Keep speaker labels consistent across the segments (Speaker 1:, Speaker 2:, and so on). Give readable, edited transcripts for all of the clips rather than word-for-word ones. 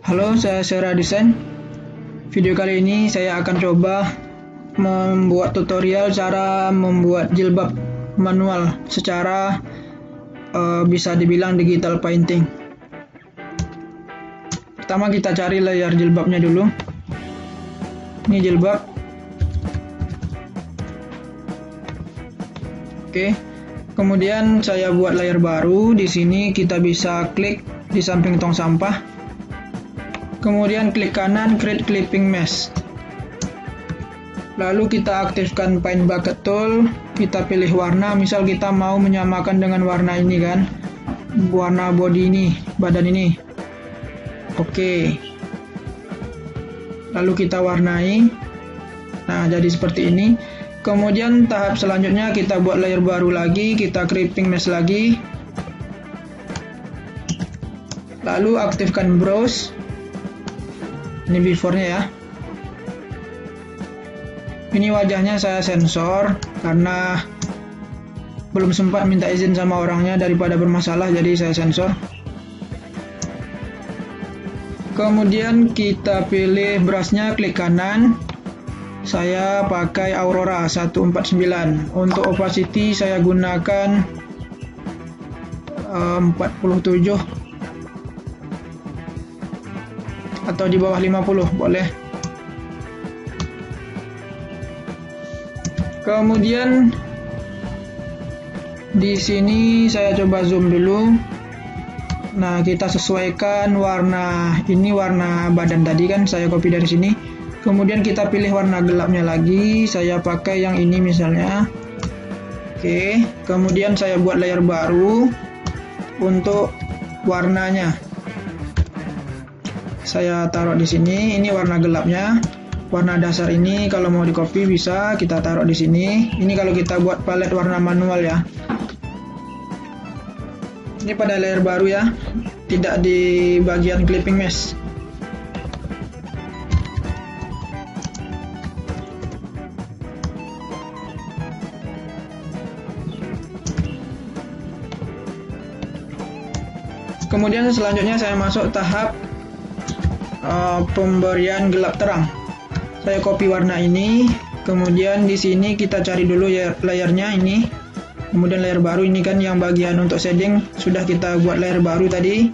Speaker 1: Halo, saya Sera Desain. Video kali ini saya akan coba membuat tutorial cara membuat jilbab manual secara bisa dibilang digital painting. Pertama kita cari layar jilbabnya dulu. Ini jilbab. Oke. Kemudian saya buat layar baru. Di sini kita bisa klik di samping tong sampah. Kemudian klik kanan create clipping mesh. Lalu kita aktifkan paint bucket tool, kita pilih warna, misal kita mau menyamakan dengan warna ini kan, warna body ini, badan ini. Oke. Lalu kita warnai. Nah, jadi seperti ini. Kemudian tahap selanjutnya kita buat layer baru lagi, kita clipping mesh lagi. Lalu aktifkan browse. Ini before-nya ya. Ini wajahnya saya sensor karena belum sempat minta izin sama orangnya, daripada bermasalah jadi saya sensor. Kemudian kita pilih brushnya, klik kanan. Saya pakai Aurora 149. Untuk opacity saya gunakan 47 atau di bawah 50 boleh. Kemudian di sini saya coba zoom dulu. Nah, kita sesuaikan warna, ini warna badan tadi kan saya copy dari sini. Kemudian kita pilih warna gelapnya lagi, saya pakai yang ini misalnya. Oke, kemudian saya buat layer baru untuk warnanya. Saya taruh di sini, ini warna gelapnya. Warna dasar ini kalau mau di copy bisa kita taruh di sini. Ini kalau kita buat palet warna manual ya. Ini pada layer baru ya, tidak di bagian clipping mesh. Kemudian selanjutnya saya masuk tahap pemberian gelap terang. Saya copy warna ini, kemudian di sini kita cari dulu ya layarnya ini. Kemudian layer baru ini kan yang bagian untuk shading sudah kita buat layer baru tadi.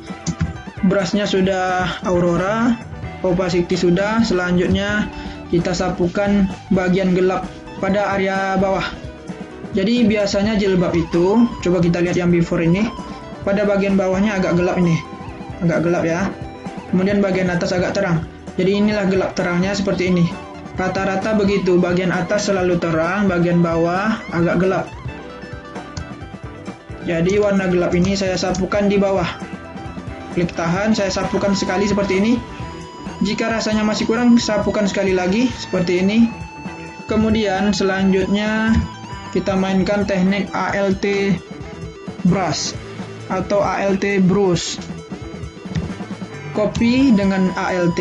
Speaker 1: Brushnya sudah Aurora, opacity sudah. Selanjutnya kita sapukan bagian gelap pada area bawah. Jadi biasanya jilbab itu, coba kita lihat yang before ini, pada bagian bawahnya agak gelap ini, agak gelap ya. Kemudian bagian atas agak terang. Jadi inilah gelap terangnya seperti ini. Rata-rata begitu, bagian atas selalu terang, bagian bawah agak gelap. Jadi warna gelap ini saya sapukan di bawah. Klik tahan, saya sapukan sekali seperti ini. Jika rasanya masih kurang, sapukan sekali lagi seperti ini. Kemudian selanjutnya kita mainkan teknik ALT brush atau ALT brush. Copy dengan ALT,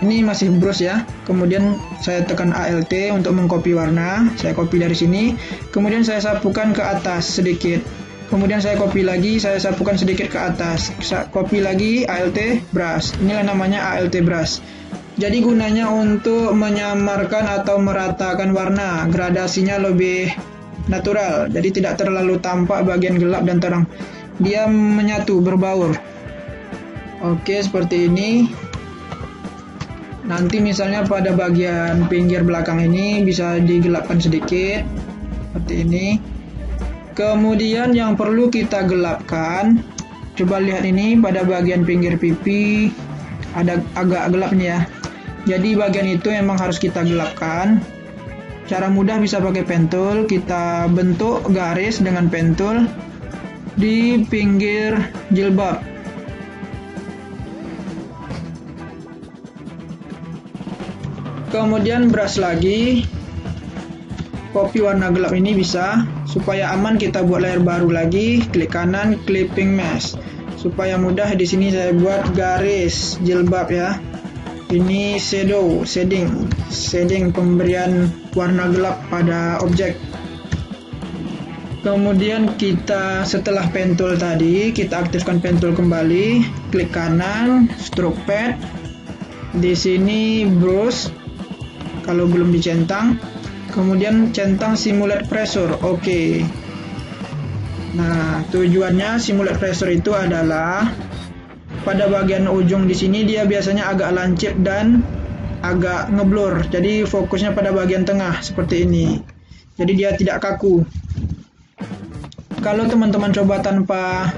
Speaker 1: ini masih brush ya. Kemudian saya tekan ALT untuk mengcopy warna. Saya copy dari sini. Kemudian saya sapukan ke atas sedikit. Kemudian saya copy lagi, saya sapukan sedikit ke atas. Copy lagi ALT brush. Inilah namanya ALT brush. Jadi gunanya untuk menyamarkan atau meratakan warna, gradasinya lebih natural. Jadi tidak terlalu tampak bagian gelap dan terang. Dia menyatu, berbaur. Oke, seperti ini. Nanti misalnya pada bagian pinggir belakang ini bisa digelapkan sedikit seperti ini. Kemudian yang perlu kita gelapkan, coba lihat ini pada bagian pinggir pipi ada agak gelap nih ya. Jadi bagian itu memang harus kita gelapkan. Cara mudah bisa pakai pen tool, kita bentuk garis dengan pen tool di pinggir jilbab. Kemudian brush lagi, copy warna gelap ini bisa. Supaya aman kita buat layer baru lagi, klik kanan clipping mesh. Supaya mudah di sini saya buat garis jilbab ya. Ini shading pemberian warna gelap pada objek. Kemudian kita setelah pen tool tadi, kita aktifkan pen tool kembali, klik kanan, stroke pad. Di sini brush kalau belum dicentang. Kemudian centang simulate pressure. Oke. Nah, tujuannya simulate pressure itu adalah pada bagian ujung di sini dia biasanya agak lancip dan agak ngeblur. Jadi fokusnya pada bagian tengah seperti ini. Jadi dia tidak kaku. Kalau teman-teman coba tanpa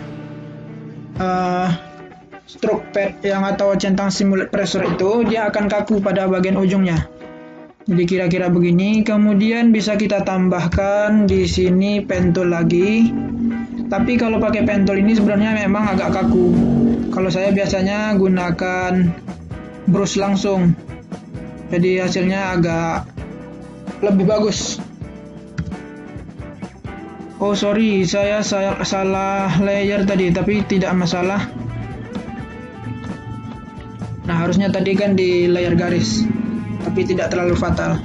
Speaker 1: stroke pad yang atau centang simulate pressure itu, dia akan kaku pada bagian ujungnya. Jadi kira-kira begini. Kemudian bisa kita tambahkan di sini pen tool lagi. Tapi kalau pakai pen tool ini sebenarnya memang agak kaku. Kalau saya biasanya gunakan brush langsung. Jadi hasilnya agak lebih bagus. Oh sorry, saya salah layer tadi, tapi tidak masalah. Nah, harusnya tadi kan di layer garis, tapi tidak terlalu fatal.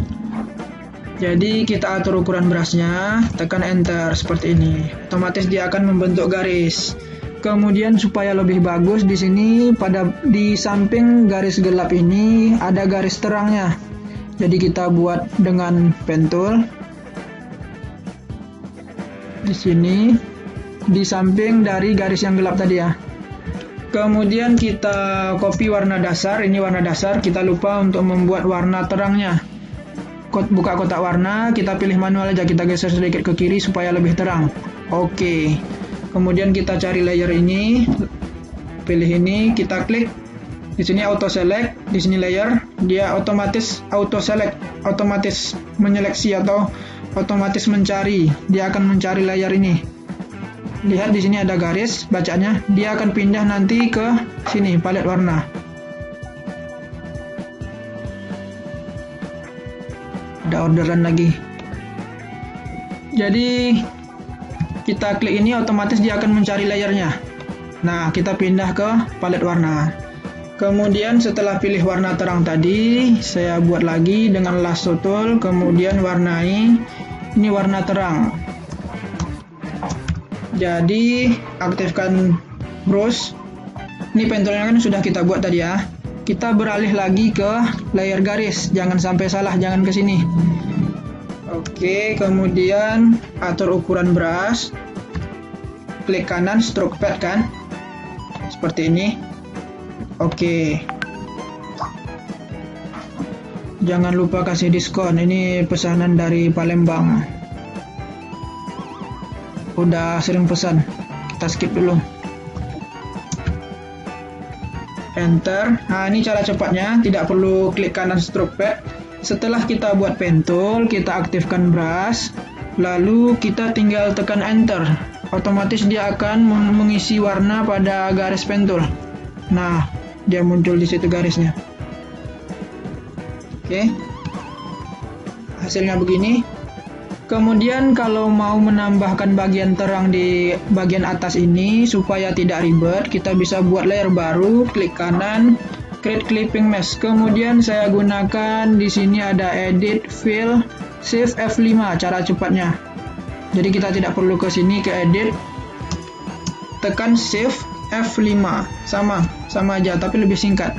Speaker 1: Jadi kita atur ukuran brushnya, tekan enter seperti ini. Otomatis dia akan membentuk garis. Kemudian supaya lebih bagus di sini di samping garis gelap ini ada garis terangnya. Jadi kita buat dengan pen tool. Di sini di samping dari garis yang gelap tadi ya. Kemudian kita copy warna dasar. Ini warna dasar, kita lupa untuk membuat warna terangnya. Buka kotak warna, kita pilih manual aja, kita geser sedikit ke kiri supaya lebih terang. Oke. Kemudian kita cari layer ini, pilih ini, kita klik. Di sini auto select, di sini layer, dia otomatis auto select, otomatis menyeleksi atau otomatis mencari. Dia akan mencari layer ini. Lihat di sini ada garis bacanya, dia akan pindah nanti ke sini palet warna. Ada orderan lagi. Jadi kita klik ini, otomatis dia akan mencari layernya. Nah, kita pindah ke palet warna. Kemudian setelah pilih warna terang tadi, saya buat lagi dengan lasso tool, kemudian warnai ini warna terang. Jadi aktifkan brush. Ini pen toolnya kan sudah kita buat tadi ya. Kita beralih lagi ke layer garis, jangan sampai salah, jangan ke sini. Oke, kemudian atur ukuran brush. Klik kanan stroke pad kan. Seperti ini. Oke. Jangan lupa kasih diskon, ini pesanan dari Palembang. Udah sering pesan, kita skip dulu. Enter. Nah, ini cara cepatnya, tidak perlu klik kanan stroke pad. Setelah kita buat pen tool, kita aktifkan brush, lalu kita tinggal tekan enter. Otomatis dia akan mengisi warna pada garis pen tool. Nah, dia muncul di situ garisnya. Oke. Hasilnya begini. Kemudian kalau mau menambahkan bagian terang di bagian atas ini supaya tidak ribet, kita bisa buat layer baru, klik kanan, create clipping mesh. Kemudian saya gunakan di sini ada edit fill, shift F5 cara cepatnya. Jadi kita tidak perlu ke sini ke edit, tekan shift F5, sama aja tapi lebih singkat.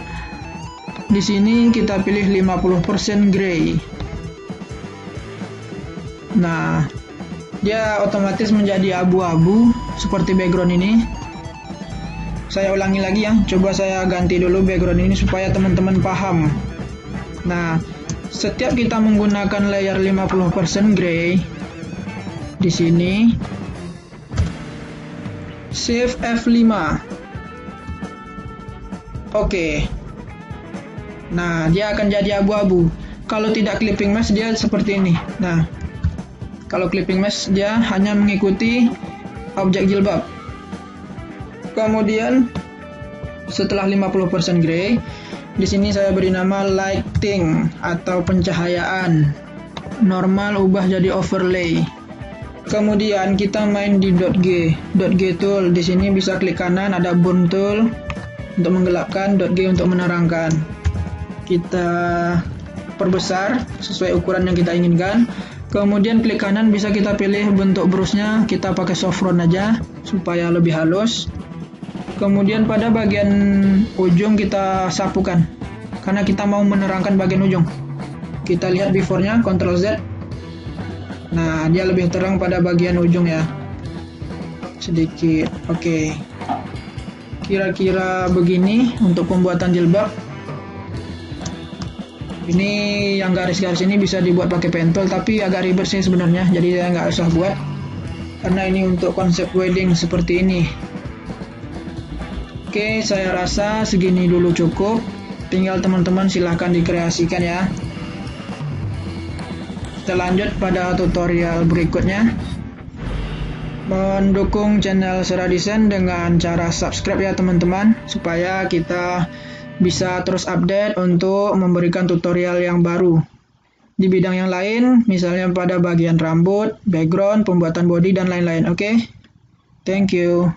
Speaker 1: Di sini kita pilih 50% gray. Nah, dia otomatis menjadi abu-abu seperti background ini. Saya ulangi lagi ya, coba saya ganti dulu background ini supaya teman-teman paham. Nah, setiap kita menggunakan layer 50% gray, di sini shift F5. Oke. Nah, dia akan jadi abu-abu. Kalau tidak clipping mesh dia seperti ini. Nah, kalau clipping mesh dia hanya mengikuti objek jilbab. Kemudian setelah 50% gray, di sini saya beri nama lighting atau pencahayaan. Normal ubah jadi overlay. Kemudian kita main di .g tool. Di sini bisa klik kanan, ada burn tool untuk menggelapkan, .g untuk menerangkan. Kita perbesar sesuai ukuran yang kita inginkan. Kemudian klik kanan bisa kita pilih bentuk brusnya, kita pakai soft round aja supaya lebih halus. Kemudian pada bagian ujung kita sapukan, karena kita mau menerangkan bagian ujung. Kita lihat before-nya, Ctrl Z. Nah, dia lebih terang pada bagian ujung ya. Sedikit, oke. Kira-kira begini untuk pembuatan jilbab. Ini yang garis-garis ini bisa dibuat pakai pentol, tapi agak ribet sih sebenarnya, jadi saya nggak usah buat. Karena ini untuk konsep wedding seperti ini. Oke, saya rasa segini dulu cukup. Tinggal teman-teman silahkan dikreasikan ya. Kita lanjut pada tutorial berikutnya. Mendukung channel Sera Desain dengan cara subscribe ya teman-teman, supaya kita bisa terus update untuk memberikan tutorial yang baru di bidang yang lain, misalnya pada bagian rambut, background, pembuatan body, dan lain-lain. Oke, thank you.